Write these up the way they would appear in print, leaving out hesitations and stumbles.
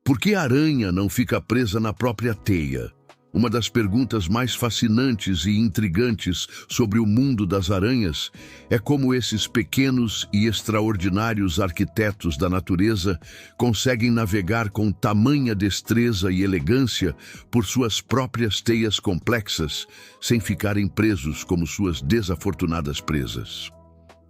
Por que a aranha não fica presa na própria teia? Uma das perguntas mais fascinantes e intrigantes sobre o mundo das aranhas é como esses pequenos e extraordinários arquitetos da natureza conseguem navegar com tamanha destreza e elegância por suas próprias teias complexas, sem ficarem presos como suas desafortunadas presas.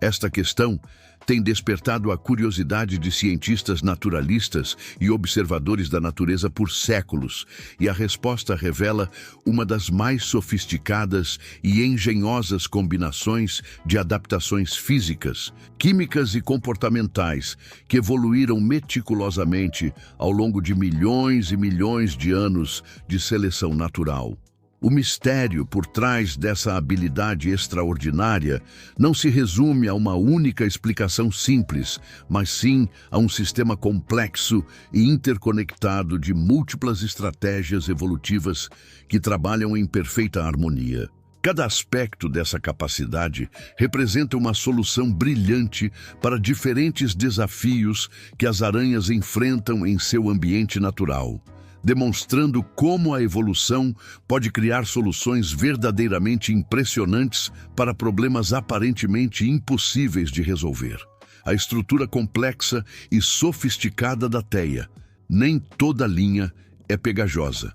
Esta questão tem despertado a curiosidade de cientistas naturalistas e observadores da natureza por séculos, e a resposta revela uma das mais sofisticadas e engenhosas combinações de adaptações físicas, químicas e comportamentais que evoluíram meticulosamente ao longo de milhões e milhões de anos de seleção natural. O mistério por trás dessa habilidade extraordinária não se resume a uma única explicação simples, mas sim a um sistema complexo e interconectado de múltiplas estratégias evolutivas que trabalham em perfeita harmonia. Cada aspecto dessa capacidade representa uma solução brilhante para diferentes desafios que as aranhas enfrentam em seu ambiente natural, demonstrando como a evolução pode criar soluções verdadeiramente impressionantes para problemas aparentemente impossíveis de resolver. A estrutura complexa e sofisticada da teia. Nem toda linha é pegajosa.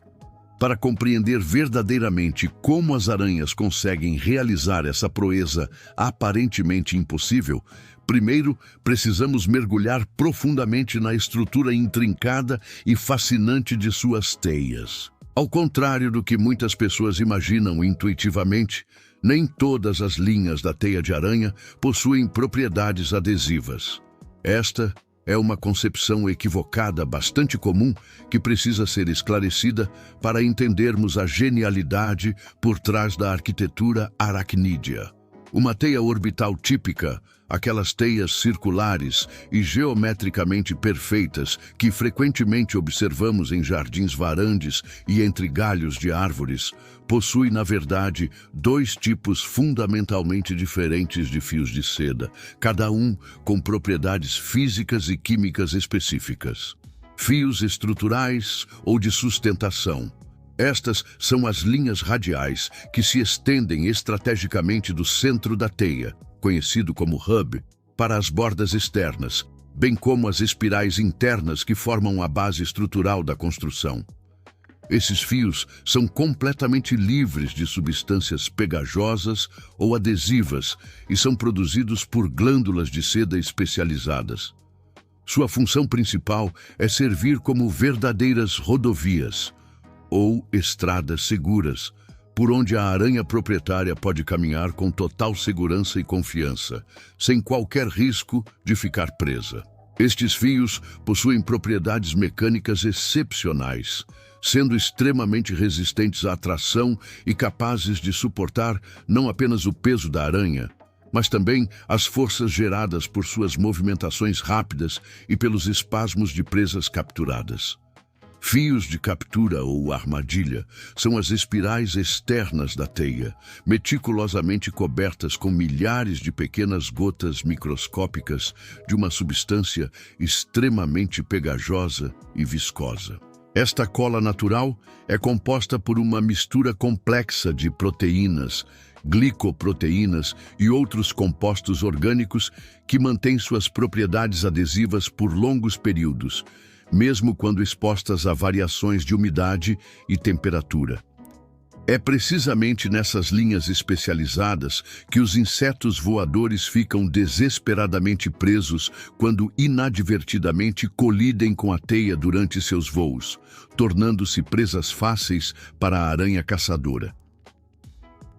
Para compreender verdadeiramente como as aranhas conseguem realizar essa proeza aparentemente impossível, primeiro, precisamos mergulhar profundamente na estrutura intrincada e fascinante de suas teias. Ao contrário do que muitas pessoas imaginam intuitivamente, nem todas as linhas da teia de aranha possuem propriedades adesivas. Esta é uma concepção equivocada bastante comum que precisa ser esclarecida para entendermos a genialidade por trás da arquitetura aracnídea. Uma teia orbital típica, aquelas teias circulares e geometricamente perfeitas que frequentemente observamos em jardins varandes e entre galhos de árvores, possui, na verdade, dois tipos fundamentalmente diferentes de fios de seda, cada um com propriedades físicas e químicas específicas. Fios estruturais ou de sustentação. Estas são as linhas radiais que se estendem estrategicamente do centro da teia, conhecido como hub, para as bordas externas, bem como as espirais internas que formam a base estrutural da construção. Esses fios são completamente livres de substâncias pegajosas ou adesivas e são produzidos por glândulas de seda especializadas. Sua função principal é servir como verdadeiras rodovias, ou estradas seguras, por onde a aranha proprietária pode caminhar com total segurança e confiança, sem qualquer risco de ficar presa. Estes fios possuem propriedades mecânicas excepcionais, sendo extremamente resistentes à tração e capazes de suportar não apenas o peso da aranha, mas também as forças geradas por suas movimentações rápidas e pelos espasmos de presas capturadas. Fios de captura ou armadilha são as espirais externas da teia, meticulosamente cobertas com milhares de pequenas gotas microscópicas de uma substância extremamente pegajosa e viscosa. Esta cola natural é composta por uma mistura complexa de proteínas, glicoproteínas e outros compostos orgânicos que mantêm suas propriedades adesivas por longos períodos, mesmo quando expostas a variações de umidade e temperatura. É precisamente nessas linhas especializadas que os insetos voadores ficam desesperadamente presos quando inadvertidamente colidem com a teia durante seus voos, tornando-se presas fáceis para a aranha caçadora.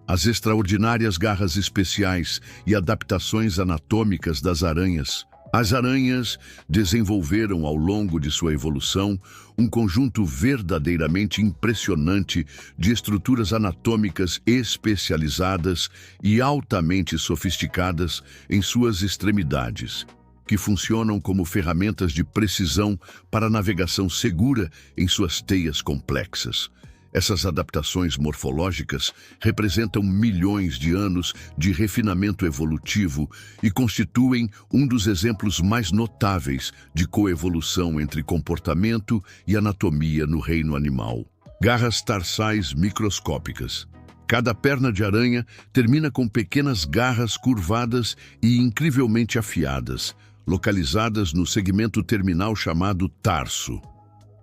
As extraordinárias garras especiais e adaptações anatômicas das aranhas. As aranhas desenvolveram ao longo de sua evolução um conjunto verdadeiramente impressionante de estruturas anatômicas especializadas e altamente sofisticadas em suas extremidades, que funcionam como ferramentas de precisão para navegação segura em suas teias complexas. Essas adaptações morfológicas representam milhões de anos de refinamento evolutivo e constituem um dos exemplos mais notáveis de coevolução entre comportamento e anatomia no reino animal. Garras tarsais microscópicas. Cada perna de aranha termina com pequenas garras curvadas e incrivelmente afiadas, localizadas no segmento terminal chamado tarso.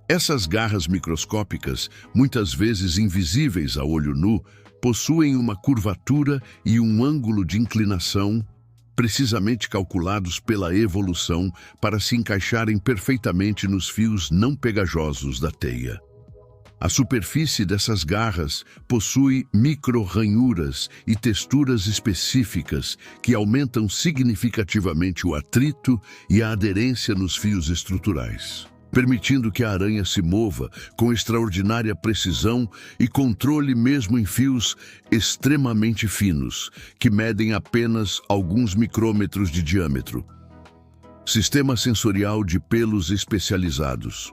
Essas garras microscópicas, muitas vezes invisíveis a olho nu, possuem uma curvatura e um ângulo de inclinação precisamente calculados pela evolução para se encaixarem perfeitamente nos fios não pegajosos da teia. A superfície dessas garras possui micro-ranhuras e texturas específicas que aumentam significativamente o atrito e a aderência nos fios estruturais, permitindo que a aranha se mova com extraordinária precisão e controle mesmo em fios extremamente finos, que medem apenas alguns micrômetros de diâmetro. Sistema sensorial de pelos especializados.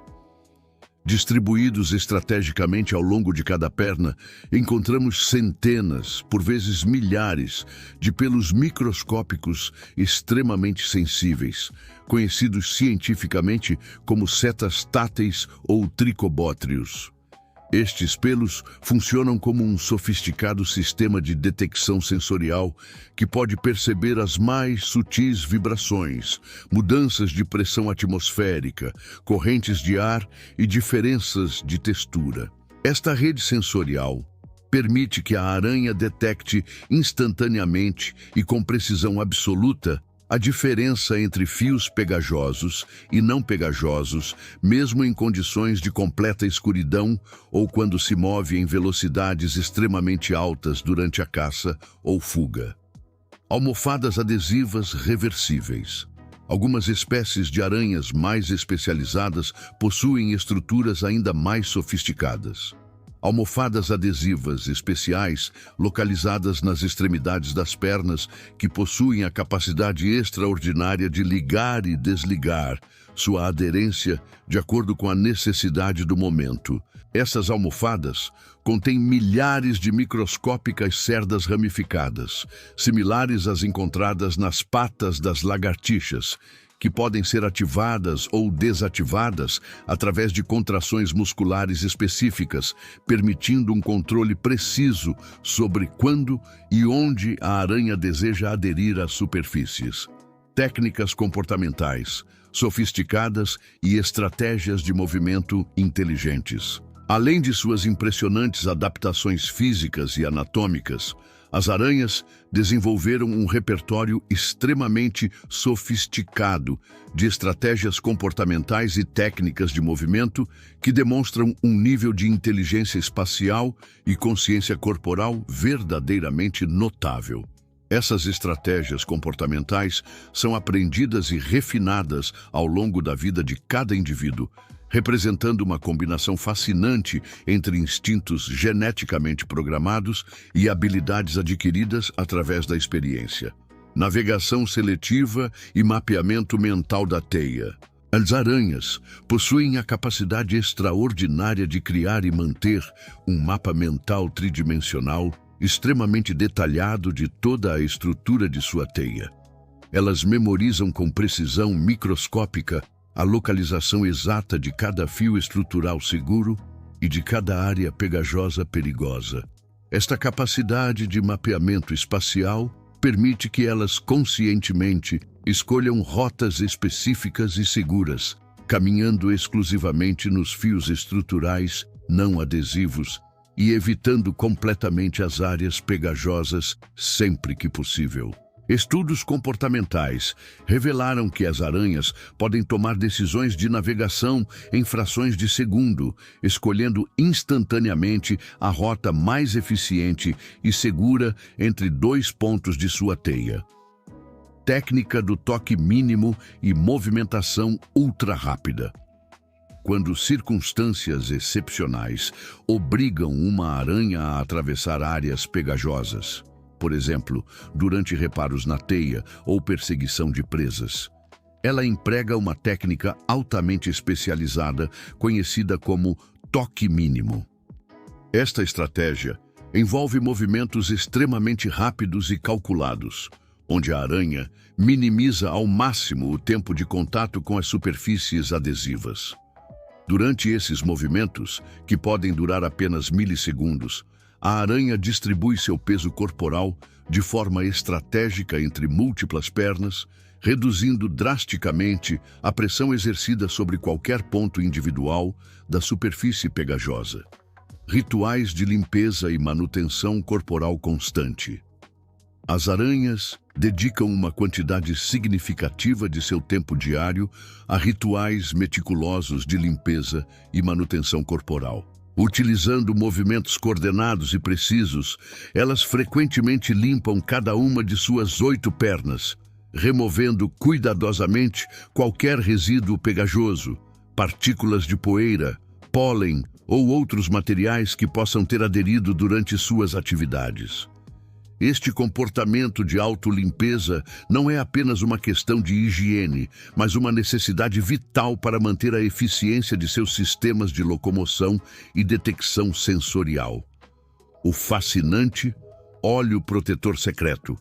Distribuídos estrategicamente ao longo de cada perna, encontramos centenas, por vezes milhares, de pelos microscópicos extremamente sensíveis, conhecidos cientificamente como setas táteis ou tricobótrios. Estes pelos funcionam como um sofisticado sistema de detecção sensorial que pode perceber as mais sutis vibrações, mudanças de pressão atmosférica, correntes de ar e diferenças de textura. Esta rede sensorial permite que a aranha detecte instantaneamente e com precisão absoluta a diferença entre fios pegajosos e não pegajosos, mesmo em condições de completa escuridão ou quando se move em velocidades extremamente altas durante a caça ou fuga. Almofadas adesivas reversíveis. Algumas espécies de aranhas mais especializadas possuem estruturas ainda mais sofisticadas. Almofadas adesivas especiais, localizadas nas extremidades das pernas, que possuem a capacidade extraordinária de ligar e desligar sua aderência de acordo com a necessidade do momento. Essas almofadas contêm milhares de microscópicas cerdas ramificadas, similares às encontradas nas patas das lagartixas, que podem ser ativadas ou desativadas através de contrações musculares específicas, permitindo um controle preciso sobre quando e onde a aranha deseja aderir às superfícies. Técnicas comportamentais, sofisticadas e estratégias de movimento inteligentes. Além de suas impressionantes adaptações físicas e anatômicas, as aranhas desenvolveram um repertório extremamente sofisticado de estratégias comportamentais e técnicas de movimento que demonstram um nível de inteligência espacial e consciência corporal verdadeiramente notável. Essas estratégias comportamentais são aprendidas e refinadas ao longo da vida de cada indivíduo, representando uma combinação fascinante entre instintos geneticamente programados e habilidades adquiridas através da experiência. Navegação seletiva e mapeamento mental da teia. As aranhas possuem a capacidade extraordinária de criar e manter um mapa mental tridimensional extremamente detalhado de toda a estrutura de sua teia. Elas memorizam com precisão microscópica a localização exata de cada fio estrutural seguro e de cada área pegajosa perigosa. Esta capacidade de mapeamento espacial permite que elas conscientemente escolham rotas específicas e seguras, caminhando exclusivamente nos fios estruturais não adesivos e evitando completamente as áreas pegajosas sempre que possível. Estudos comportamentais revelaram que as aranhas podem tomar decisões de navegação em frações de segundo, escolhendo instantaneamente a rota mais eficiente e segura entre dois pontos de sua teia. Técnica do toque mínimo e movimentação ultra rápida. Quando circunstâncias excepcionais obrigam uma aranha a atravessar áreas pegajosas, por exemplo, durante reparos na teia ou perseguição de presas, ela emprega uma técnica altamente especializada conhecida como toque mínimo. Esta estratégia envolve movimentos extremamente rápidos e calculados, onde a aranha minimiza ao máximo o tempo de contato com as superfícies adesivas. Durante esses movimentos, que podem durar apenas milissegundos, a aranha distribui seu peso corporal de forma estratégica entre múltiplas pernas, reduzindo drasticamente a pressão exercida sobre qualquer ponto individual da superfície pegajosa. Rituais de limpeza e manutenção corporal constante. As aranhas dedicam uma quantidade significativa de seu tempo diário a rituais meticulosos de limpeza e manutenção corporal. Utilizando movimentos coordenados e precisos, elas frequentemente limpam cada uma de suas 8 pernas, removendo cuidadosamente qualquer resíduo pegajoso, partículas de poeira, pólen ou outros materiais que possam ter aderido durante suas atividades. Este comportamento de autolimpeza não é apenas uma questão de higiene, mas uma necessidade vital para manter a eficiência de seus sistemas de locomoção e detecção sensorial. O fascinante óleo protetor secreto,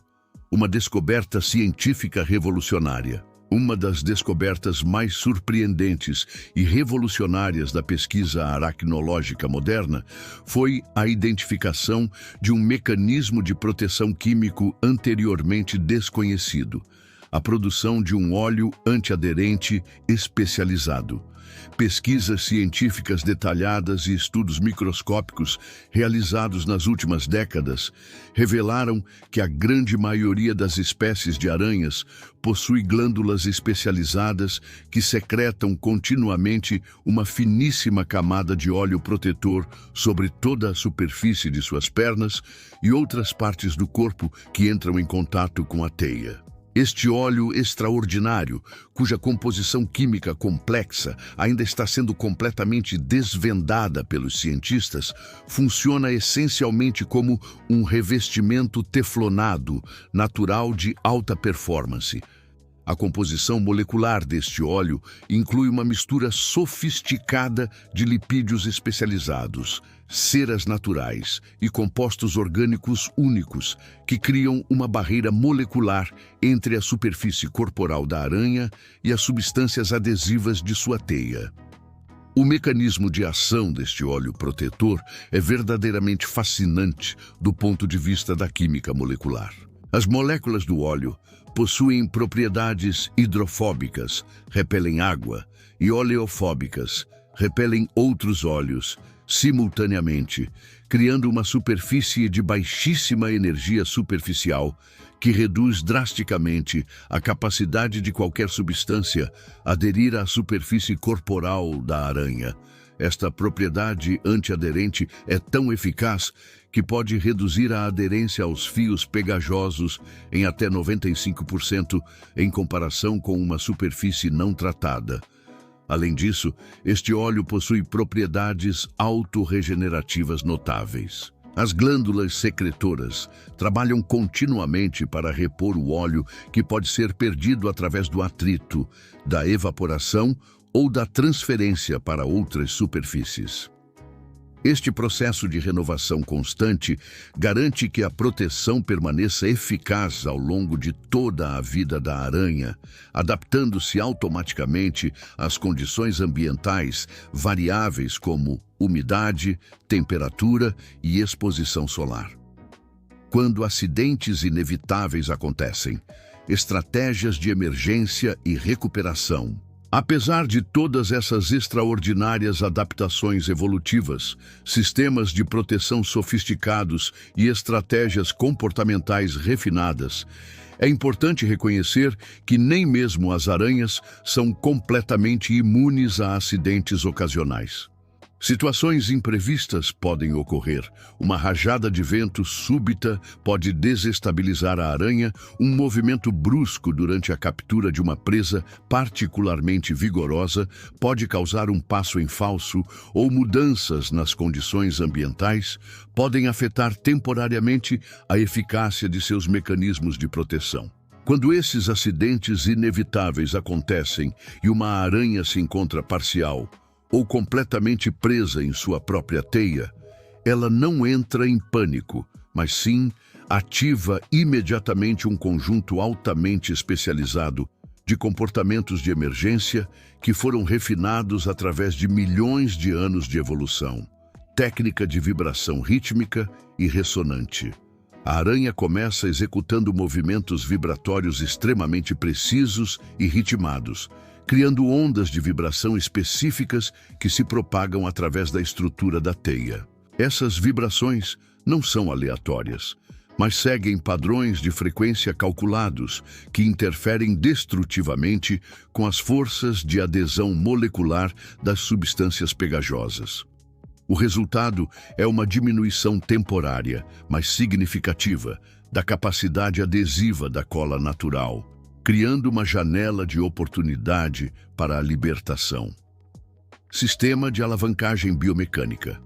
uma descoberta científica revolucionária. Uma das descobertas mais surpreendentes e revolucionárias da pesquisa aracnológica moderna foi a identificação de um mecanismo de proteção químico anteriormente desconhecido: a produção de um óleo antiaderente especializado. Pesquisas científicas detalhadas e estudos microscópicos realizados nas últimas décadas revelaram que a grande maioria das espécies de aranhas possui glândulas especializadas que secretam continuamente uma finíssima camada de óleo protetor sobre toda a superfície de suas pernas e outras partes do corpo que entram em contato com a teia. Este óleo extraordinário, cuja composição química complexa ainda está sendo completamente desvendada pelos cientistas, funciona essencialmente como um revestimento teflonado, natural de alta performance. A composição molecular deste óleo inclui uma mistura sofisticada de lipídios especializados, ceras naturais e compostos orgânicos únicos que criam uma barreira molecular entre a superfície corporal da aranha e as substâncias adesivas de sua teia. O mecanismo de ação deste óleo protetor é verdadeiramente fascinante do ponto de vista da química molecular. As moléculas do óleo possuem propriedades hidrofóbicas, repelem água, e oleofóbicas, repelem outros óleos, simultaneamente, criando uma superfície de baixíssima energia superficial que reduz drasticamente a capacidade de qualquer substância aderir à superfície corporal da aranha. Esta propriedade antiaderente é tão eficaz que pode reduzir a aderência aos fios pegajosos em até 95% em comparação com uma superfície não tratada. Além disso, este óleo possui propriedades autorregenerativas notáveis. As glândulas secretoras trabalham continuamente para repor o óleo que pode ser perdido através do atrito, da evaporação ou da transferência para outras superfícies. Este processo de renovação constante garante que a proteção permaneça eficaz ao longo de toda a vida da aranha, adaptando-se automaticamente às condições ambientais variáveis como umidade, temperatura e exposição solar. Quando acidentes inevitáveis acontecem, estratégias de emergência e recuperação. Apesar de todas essas extraordinárias adaptações evolutivas, sistemas de proteção sofisticados e estratégias comportamentais refinadas, é importante reconhecer que nem mesmo as aranhas são completamente imunes a acidentes ocasionais. Situações imprevistas podem ocorrer. Uma rajada de vento súbita pode desestabilizar a aranha, um movimento brusco durante a captura de uma presa particularmente vigorosa pode causar um passo em falso, ou mudanças nas condições ambientais podem afetar temporariamente a eficácia de seus mecanismos de proteção. Quando esses acidentes inevitáveis acontecem e uma aranha se encontra parcial ou completamente presa em sua própria teia, ela não entra em pânico, mas sim ativa imediatamente um conjunto altamente especializado de comportamentos de emergência que foram refinados através de milhões de anos de evolução. Técnica de vibração rítmica e ressonante. A aranha começa executando movimentos vibratórios extremamente precisos e ritmados, criando ondas de vibração específicas que se propagam através da estrutura da teia. Essas vibrações não são aleatórias, mas seguem padrões de frequência calculados que interferem destrutivamente com as forças de adesão molecular das substâncias pegajosas. O resultado é uma diminuição temporária, mas significativa, da capacidade adesiva da cola natural, criando uma janela de oportunidade para a libertação. Sistema de alavancagem biomecânica.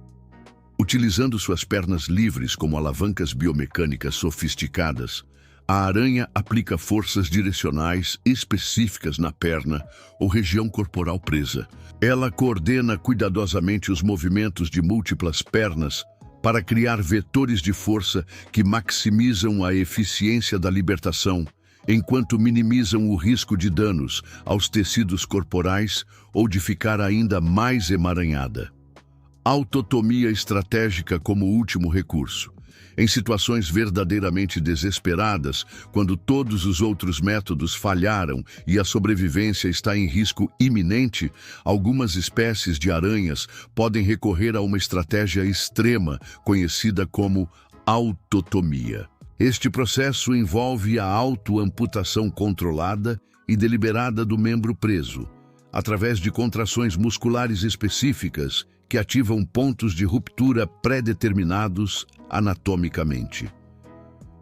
Utilizando suas pernas livres como alavancas biomecânicas sofisticadas, a aranha aplica forças direcionais específicas na perna ou região corporal presa. Ela coordena cuidadosamente os movimentos de múltiplas pernas para criar vetores de força que maximizam a eficiência da libertação, enquanto minimizam o risco de danos aos tecidos corporais ou de ficar ainda mais emaranhada. Autotomia estratégica como último recurso. Em situações verdadeiramente desesperadas, quando todos os outros métodos falharam e a sobrevivência está em risco iminente, algumas espécies de aranhas podem recorrer a uma estratégia extrema, conhecida como autotomia. Este processo envolve a autoamputação controlada e deliberada do membro preso, através de contrações musculares específicas que ativam pontos de ruptura pré-determinados anatomicamente.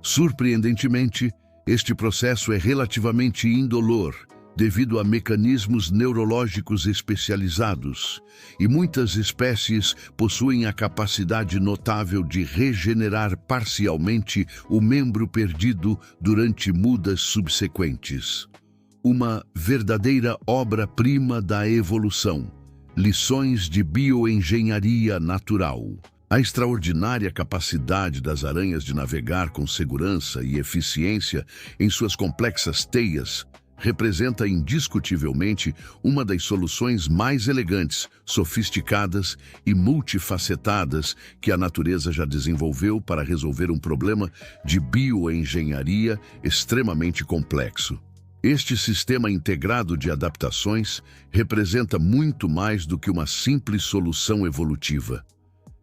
Surpreendentemente, este processo é relativamente indolor devido a mecanismos neurológicos especializados, e muitas espécies possuem a capacidade notável de regenerar parcialmente o membro perdido durante mudas subsequentes. Uma verdadeira obra-prima da evolução. Lições de bioengenharia natural. A extraordinária capacidade das aranhas de navegar com segurança e eficiência em suas complexas teias representa indiscutivelmente uma das soluções mais elegantes, sofisticadas e multifacetadas que a natureza já desenvolveu para resolver um problema de bioengenharia extremamente complexo. Este sistema integrado de adaptações representa muito mais do que uma simples solução evolutiva.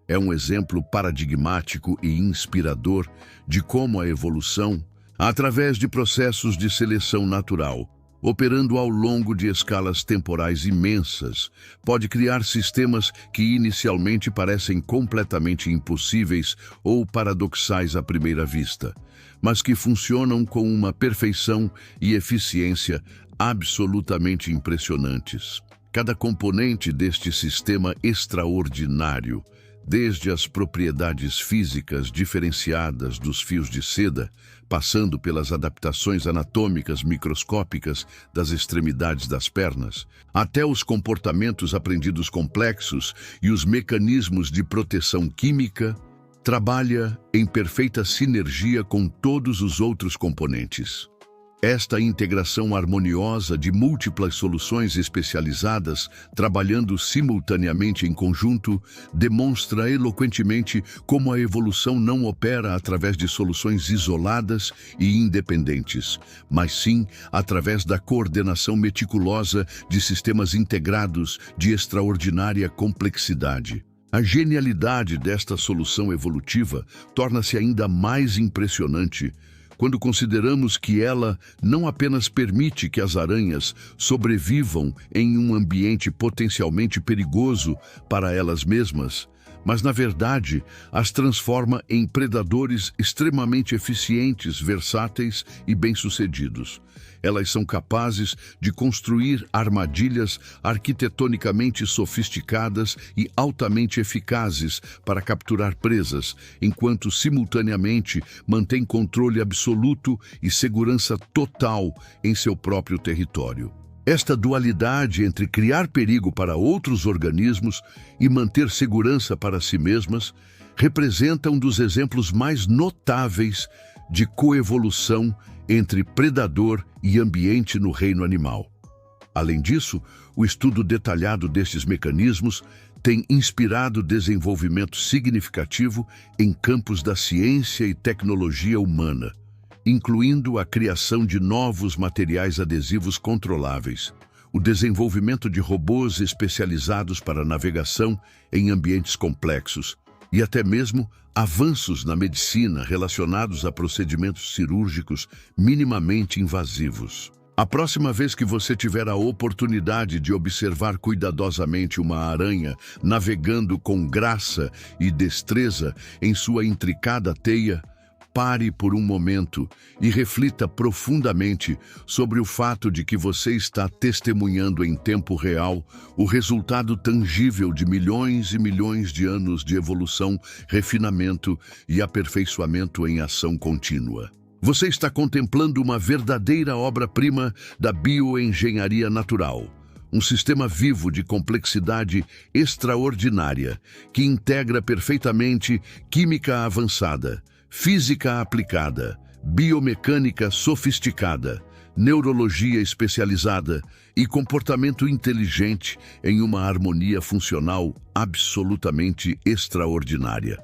É um exemplo paradigmático e inspirador de como a evolução, através de processos de seleção natural, operando ao longo de escalas temporais imensas, pode criar sistemas que inicialmente parecem completamente impossíveis ou paradoxais à primeira vista, mas que funcionam com uma perfeição e eficiência absolutamente impressionantes. Cada componente deste sistema extraordinário, desde as propriedades físicas diferenciadas dos fios de seda, passando pelas adaptações anatômicas microscópicas das extremidades das pernas, até os comportamentos aprendidos complexos e os mecanismos de proteção química, trabalha em perfeita sinergia com todos os outros componentes. Esta integração harmoniosa de múltiplas soluções especializadas, trabalhando simultaneamente em conjunto, demonstra eloquentemente como a evolução não opera através de soluções isoladas e independentes, mas sim através da coordenação meticulosa de sistemas integrados de extraordinária complexidade. A genialidade desta solução evolutiva torna-se ainda mais impressionante quando consideramos que ela não apenas permite que as aranhas sobrevivam em um ambiente potencialmente perigoso para elas mesmas, mas, na verdade, as transforma em predadores extremamente eficientes, versáteis e bem-sucedidos. Elas são capazes de construir armadilhas arquitetonicamente sofisticadas e altamente eficazes para capturar presas, enquanto simultaneamente mantêm controle absoluto e segurança total em seu próprio território. Esta dualidade entre criar perigo para outros organismos e manter segurança para si mesmas representa um dos exemplos mais notáveis de coevolução entre predador e ambiente no reino animal. Além disso, o estudo detalhado destes mecanismos tem inspirado desenvolvimento significativo em campos da ciência e tecnologia humana, incluindo a criação de novos materiais adesivos controláveis, o desenvolvimento de robôs especializados para navegação em ambientes complexos e até mesmo avanços na medicina relacionados a procedimentos cirúrgicos minimamente invasivos. A próxima vez que você tiver a oportunidade de observar cuidadosamente uma aranha navegando com graça e destreza em sua intricada teia, pare por um momento e reflita profundamente sobre o fato de que você está testemunhando em tempo real o resultado tangível de milhões e milhões de anos de evolução, refinamento e aperfeiçoamento em ação contínua. Você está contemplando uma verdadeira obra-prima da bioengenharia natural, um sistema vivo de complexidade extraordinária que integra perfeitamente química avançada, física aplicada, biomecânica sofisticada, neurologia especializada e comportamento inteligente em uma harmonia funcional absolutamente extraordinária.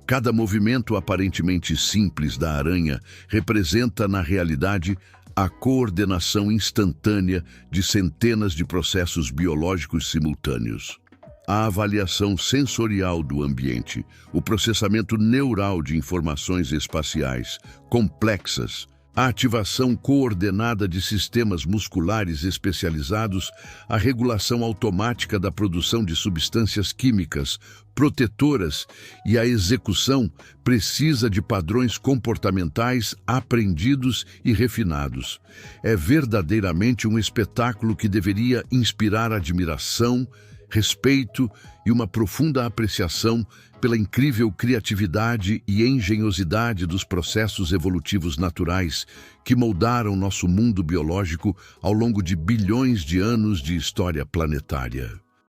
Cada movimento aparentemente simples da aranha representa, na realidade, a coordenação instantânea de centenas de processos biológicos simultâneos. A avaliação sensorial do ambiente, o processamento neural de informações espaciais complexas, a ativação coordenada de sistemas musculares especializados, a regulação automática da produção de substâncias químicas protetoras e a execução precisa de padrões comportamentais aprendidos e refinados. É verdadeiramente um espetáculo que deveria inspirar admiração, respeito e uma profunda apreciação pela incrível criatividade e engenhosidade dos processos evolutivos naturais que moldaram nosso mundo biológico ao longo de bilhões de anos de história planetária.